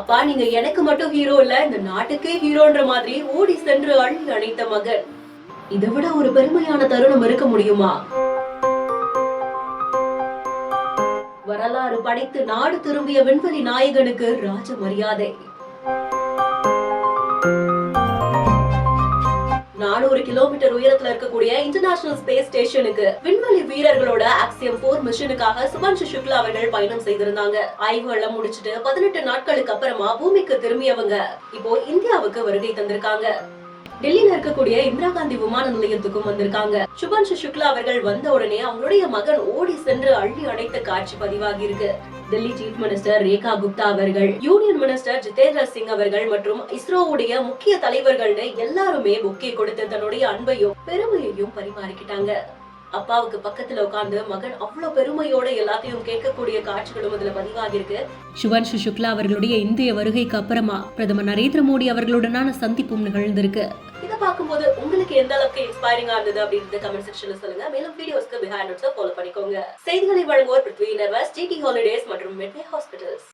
அப்பா நீங்க எனக்கு மட்டும் ஹீரோ இல்ல, இந்த நாட்டுக்கே ஹீரோன்ற மாதிரி ஓடி சென்று அள்ளி அணைத்த மகன். இதை விட ஒரு பெருமையான தருணம் இருக்க முடியுமா? வரலாறு படைத்து நாடு திரும்பிய விண்வெளி நாயகனுக்கு ராஜ மரியாதை. 400 கிலோமீட்டர் உயரத்துல இருக்கக்கூடிய இன்டர்நேஷனல் ஸ்பேஸ் ஸ்டேஷனுக்கு விண்வெளி வீரர்களோட ஆக்சியம் 4 மிஷனுக்காக சுபான்ஷு சுக்லா அவர்கள் பயணம் செய்திருந்தாங்க. ஆய்வுகளை முடிச்சிட்டு 18 நாட்களுக்கு அப்புறமா பூமிக்கு திரும்பியவங்க இப்போ இந்தியாவுக்கு வருகை தந்திருக்காங்க. டெல்லியில இருக்கக்கூடிய இந்திரா காந்தி விமான நிலையத்துக்கும் வந்திருக்காங்க. சுபான்ஷு சுக்லா அவர்கள் வந்த உடனே அவங்களுடைய மகன் ஓடி சென்று அள்ளி அணைத்த காட்சி பதிவாகி இருக்கு. டெல்லி சீஃப் மினிஸ்டர் ரேகா குப்தா அவர்கள், யூனியன் மினிஸ்டர் ஜிதேந்திர சிங் அவர்கள் மற்றும் இஸ்ரோவுடைய முக்கிய தலைவர்கள்னு எல்லாருமே பொக்கே கொடுத்து தன்னுடைய அன்பையும் பெருமையையும் பரிமாறிக்கிட்டாங்க. அப்பாவுக்கு பக்கத்துல உட்கார்ந்து மகன் அவ்வளவு பெருமையோட எல்லாத்தையும் கேட்கக்கூடிய காட்சிகளும் இதுல பதிவாகி இருக்கு. சுபான்ஷு சுக்லா அவர்களுடைய இந்திய வருகைக்கு அப்புறமா பிரதமர் நரேந்திர மோடி அவர்களுடனான சந்திப்பும் நிகழ்ந்திருக்கு. இதை பார்க்கும்போது உங்களுக்கு எந்த அளவுக்கு இன்ஸ்பைரிங்கா இருந்தது அப்படின்றது கமெண்ட் செக்ஷன்ல சொல்லுங்க. மேலும் வீடியோஸ்க்கு பிஹைண்ட் நோட்ஸ் ஃபாலோ பண்ணிக்கோங்க. செய்திகளை வழங்குவோர் பிருத்வி நர்வஸ், ஜிடி ஹாலிடேஸ் மற்றும் மெட்வே ஹாஸ்பிட்டல்ஸ்.